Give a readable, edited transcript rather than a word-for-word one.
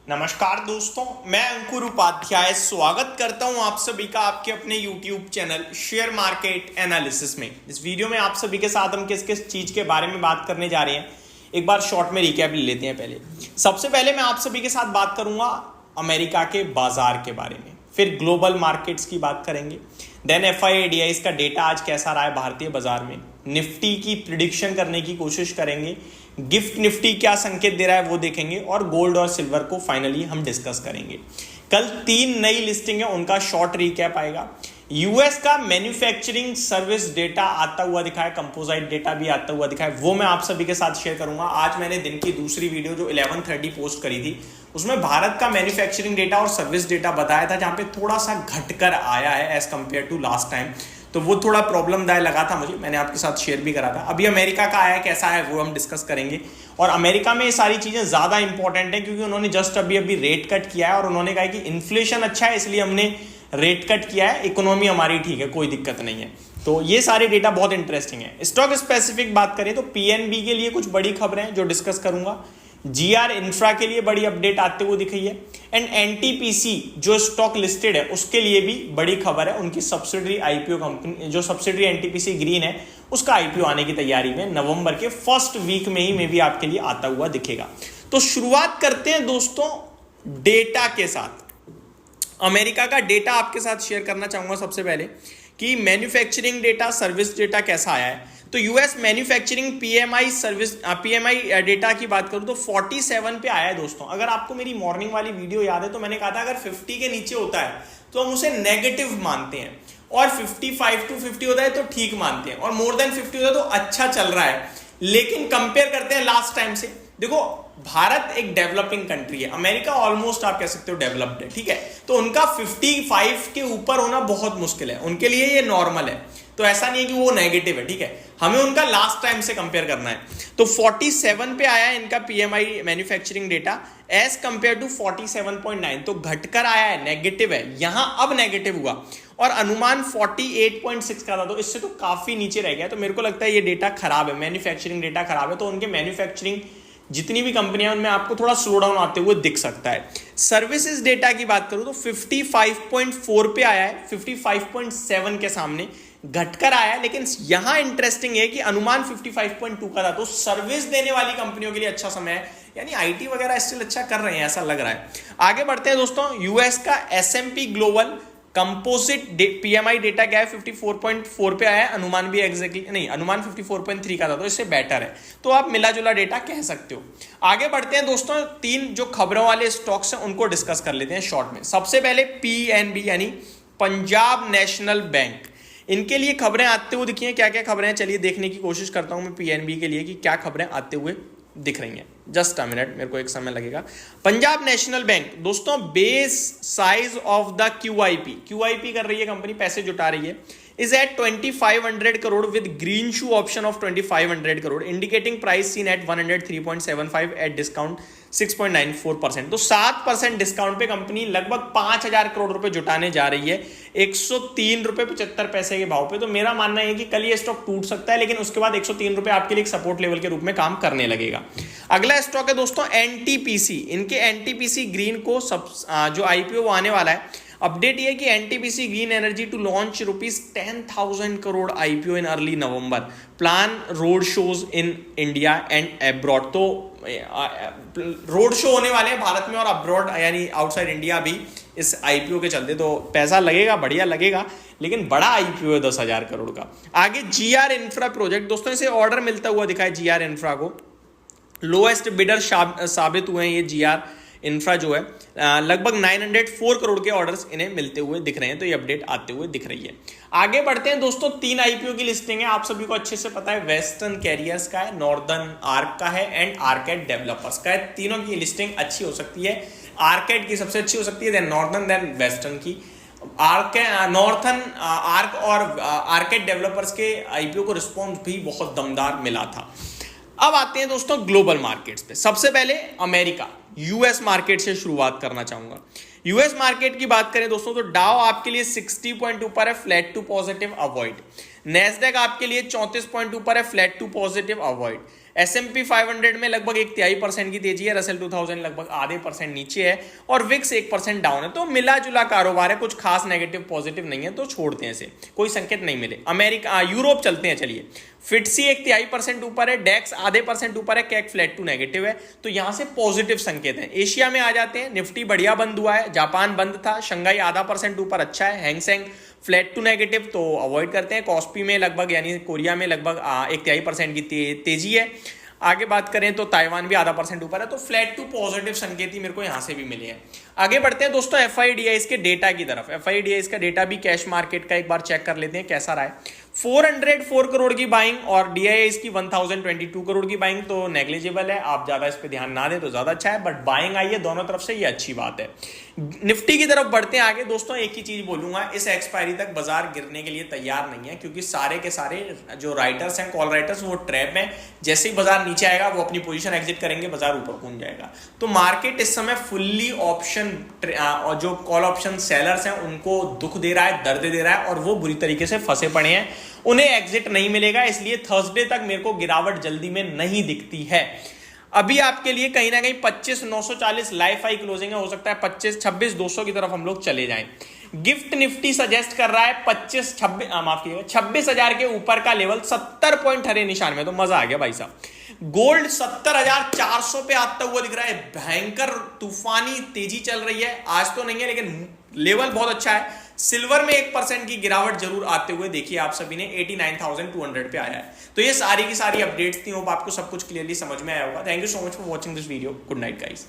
नमस्कार दोस्तों, मैं अंकुर उपाध्याय स्वागत करता हूं आप सभी का आपके अपने YouTube channel share market analysis में। इस वीडियो में आप सभी के साथ हम किस किस चीज के बारे में बात करने जा रहे हैं, एक बार शॉर्ट में रिकैप ले लेते हैं। सबसे पहले मैं आप सभी के साथ बात करूंगा अमेरिका के बाजार के बारे में, फिर ग्लोबल मार्केट्स की बात करेंगे, देन FII का डेटा आज कैसा रहा है भारतीय बाजार में, निफ्टी की प्रिडिक्शन करने की कोशिश करेंगे, गिफ्ट निफ्टी क्या संकेत दे रहा है वो देखेंगे, और गोल्ड और सिल्वर को फाइनली हम डिस्कस करेंगे। कल 3 नई लिस्टिंग है, उनका शॉर्ट रिकैप आएगा। यूएस का मैन्युफैक्चरिंग सर्विस डेटा आता हुआ दिखा है, कंपोजिट डेटा भी आता हुआ दिखा है, वो मैं आप सभी के साथ शेयर करूंगा। आज मैंने दिन की दूसरी वीडियो जो 11:30 पोस्ट करी थी उसमें भारत का मैन्युफैक्चरिंग डेटा और सर्विस डेटा बताया था, जहां पे थोड़ा सा घटकर आया है as compared to last time, तो वो थोड़ा प्रॉब्लमदायक लगा था मुझे, मैंने आपके साथ शेयर भी करा था। अभी अमेरिका का आया कैसा है वो हम डिस्कस करेंगे, और अमेरिका में ये सारी चीजें ज्यादा इंपॉर्टेंट है क्योंकि उन्होंने जस्ट अभी रेट कट किया है और उन्होंने कहा कि इन्फ्लेशन अच्छा है इसलिए हमने रेट कट किया है, इकोनॉमी हमारी ठीक है, कोई दिक्कत नहीं है। तो ये सारे डेटा बहुत इंटरेस्टिंग है। स्टॉक स्पेसिफिक बात करें तो PNB के लिए कुछ बड़ी खबरें हैं जो डिस्कस करूंगा, GR इंफ्रा के लिए बड़ी अपडेट आते हुए दिख रही है, एंड NTPC जो स्टॉक लिस्टेड है उसके लिए भी बड़ी खबर है। उनकी सब्सिडरी IPO कंपनी जो सब्सिडरी NTPC ग्रीन है उसका IPO आने की तैयारी में, नवंबर के फर्स्ट वीक में ही मे भी आपके लिए आता हुआ दिखेगा। तो शुरुआत करते हैं दोस्तों डेटा के साथ। अमेरिका का डेटा आपके साथ शेयर करना चाहूंगा सबसे पहले कि मैन्युफैक्चरिंग डेटा, सर्विस डेटा कैसा आया है। तो यूएस मैन्युफैक्चरिंग PMI डेटा की बात करूं तो 47 पे आया है दोस्तों। अगर आपको मेरी मॉर्निंग वाली वीडियो याद है तो मैंने कहा था अगर 50 के नीचे होता है तो हम उसे नेगेटिव मानते हैं, और 55 to 50 होता है तो ठीक मानते हैं, और मोर देन 50 होता है तो अच्छा चल रहा है। लेकिन कंपेयर करते हैं लास्ट टाइम से, देखो भारत एक डेवलपिंग कंट्री है, अमेरिका ऑलमोस्ट आप कह सकते हो डेवलप्ड है, ठीक है, तो उनका 55 के ऊपर होना बहुत मुश्किल है, उनके लिए ये नॉर्मल है, तो ऐसा नहीं है कि वो नेगेटिव है, ठीक है, हमें उनका लास्ट टाइम से कंपेयर करना है। तो 47 पे आया है इनका PMI manufacturing data as compared to 47.9, तो घटकर आया है, नेगेटिव है, यहां अब नेगेटिव हुआ, और अनुमान 48.6 का था, तो इससे तो काफी नीचे रह गया। तो मेरे को लगता है ये डेटा खराब है, मैन्युफैक्चरिंग डेटा खराब है, तो उनके मैन्युफैक्चरिंग जितनी भी कंपनियां उनमें आपको थोड़ा स्लो डाउन आते हुए दिख सकता है। सर्विसेज डेटा की बात करूं तो 55.4 पे आया है, 55.7 के सामने घटकर आया है, लेकिन यहां इंटरेस्टिंग है कि अनुमान 55.2 का था, तो सर्विस देने वाली कंपनियों के लिए अच्छा समय है, यानी IT वगैरह स्टिल अच्छा कर रहे हैं ऐसा लग रहा है। आगे बढ़ते हैं दोस्तों, यूएस का S&P global composite PMI data क्या है, 54.4 पे आया है, अनुमान भी एग्जैक्टली नहीं, अनुमान 54.3 का था, तो इससे बेटर है, तो आप मिला जुला डेटा कह सकते हो। आगे बढ़ते हैं दोस्तों, 3 जो खबरों वाले स्टॉक्स हैं उनको डिस्कस कर लेते हैं शॉर्ट में। सबसे पहले PNB यानी पंजाब नेशनल बैंक, इनके लिए खबरें आते हुए दिखी हैं। क्या क्या खबरें हैं चलिए देखने की कोशिश करता हूं मैं PNB के लिए कि क्या खबरें आते हुए दिख रही हैं। जस्ट अ मिनट, मेरे को एक समय लगेगा। पंजाब नेशनल बैंक दोस्तों, base size of the QIP कर रही है कंपनी, पैसे जुटा रही है, is at 2500 crore with green shoe option of 2500 crore, indicating price seen at 103.75 at discount 6.94%। तो 7% डिस्काउंट पे कंपनी लगभग 5000 करोड़ रुपए जुटाने जा रही है 103 रुपए 75 पैसे के भाव पे। तो मेरा मानना है कि कल ये स्टॉक टूट सकता है, लेकिन उसके बाद 103 रुपए आपके लिए एक सपोर्ट लेवल के रूप में काम करने लगेगा। अगला स्टॉक है दोस्तों NTPC, इनके NTPC ग्रीन को जो IPO आने वाला है। अपडेट ये कि NTPC green energy to launch ₹10,000 crore IPO in early November, plan road shows in India and abroad. तो रोड शो होने वाले हैं भारत में और अब्रॉड यानी आउटसाइड इंडिया भी इस IPO के चलते, तो पैसा लगेगा, बढ़िया लगेगा, लेकिन बड़ा IPO है 10,000 करोड़ का। आगे GR इंफ्रा प्रोजेक्ट दोस्तों, इसे ऑर्डर मिलता हुआ दिखा है GR इंफ्रा को, लोएस्ट बिडर साबित हुए हैं ये GR इंफ्रा जो है, लगभग 904 करोड़ के ऑर्डर्स इन्हें मिलते हुए दिख रहे हैं, तो ये अपडेट आते हुए दिख रही है। आगे बढ़ते हैं दोस्तों, 3 IPO की लिस्टिंग है, आप सभी को अच्छे से पता है, वेस्टर्न कैरियर्स का है, नॉर्दर्न आर्क का है, एंड आर्केड डेवलपर्स का है। तीनों की लिस्टिंग अच्छी हो सकती है, आर्केड की सबसे अच्छी हो सकती है, देन नॉर्दर्न, देन वेस्टर्न की। नॉर्थन आर्क और आर्केड डेवलपर्स के IPO को रिस्पॉन्स भी बहुत दमदार मिला था। अब आते हैं दोस्तों ग्लोबल मार्केट्स पे। सबसे पहले अमेरिका, यूएस मार्केट से शुरुआत करना चाहूंगा। यूएस मार्केट की बात करें दोस्तों तो डाउ आपके लिए 60 पॉइंट ऊपर है, flat to positive avoid. Nasdaq आपके लिए 34 पॉइंट ऊपर है, flat to positive avoid. S&P 500 में लगभग 1/3% की तेजी है, रसेल 2000 लगभग आधे % नीचे है और विक्स 1% डाउन है। तो मिला जुला कारोबार है, कुछ खास नेगेटिव पॉजिटिव नहीं है, तो छोड़ते हैं इसे, कोई संकेत नहीं मिले। अमेरिका यूरोप चलते हैं, चलिए। फिटसी 1/3% ऊपर है, डेक्स आधे % ऊपर है, कैक फ्लैट टू नेगेटिव है, तो यहां से पॉजिटिव संकेत है। एशिया में आ जाते हैं, निफ्टी बढ़िया बंद हुआ है, जापान बंद था, शंघाई आधा % ऊपर अच्छा है, हैंगसेंग फ्लैट टू नेगेटिव तो अवॉइड करते हैं। कॉस्पी में लगभग यानी कोरिया में लगभग 1/3% की तेजी है। आगे बात करें तो ताइवान भी आधा % ऊपर है, तो फ्लैट टू पॉजिटिव संकेत ही मेरे को यहां से भी मिले हैं। आगे बढ़ते हैं दोस्तों FIDIs के डेटा की तरफ। FIDIs का डेटा भी कैश मार्केट का एक बार चेक कर लेते हैं कैसा रहा है। 404 करोड़ की बाइंग और DIIs की 1022 करोड़ की बाइंग तो नेग्लिजिबल है, आप ज्यादा इस पे ध्यान ना दें तो ज्यादा अच्छा है, बट बाइंग आई है दोनों तरफ से, ये अच्छी बात है। निफ्टी की तरफ बढ़ते हैं आगे दोस्तों, एक ही चीज बोलूंगा, इस एक्सपायरी तक बाजार गिरने के लिए तैयार नहीं है, क्योंकि सारे के सारे जो राइटर्स हैं, कॉल राइटर्स, वो ट्रैप में, जैसे ही बाजार नीचे आएगा वो अपनी पोजीशन एग्जिट करेंगे, बाजार ऊपर कूद जाएगा। तो मार्केट इस समय फुल्ली ऑप्शन और जो कॉल ऑप्शन सेलर्स हैं उनको दुख दे रहा है, दर्द दे रहा है, और वो बुरी तरीके से फंसे पड़े हैं, उन्हें एग्जिट नहीं मिलेगा। इसलिए थर्सडे तक मेरे को गिरावट जल्दी में नहीं दिखती है। अभी आपके लिए कहीं ना कहीं 25,940 लाइफ हाई क्लोजिंग है, हो सकता है 26,200 की तरफ हम लोग चले जाएं। गिफ्ट निफ्टी सजेस्ट कर रहा है 26,000 के ऊपर का लेवल, 70 पॉइंट हरे निशान में, तो मजा आ गया भाई साहब। गोल्ड 70,400 पे आता हुआ दिख रहा है, भयंकर तूफानी तेजी चल रही है, आज तो नहीं है लेकिन लेवल बहुत अच्छा है। सिल्वर में 1% की गिरावट जरूर आते हुए देखिए आप सभी ने, 89,200 पे आया है। तो ये सारी की सारी अपडेट्स थी, होप आपको सब कुछ क्लियरली समझ में आया होगा। Thank you so much for watching this video. Good night guys.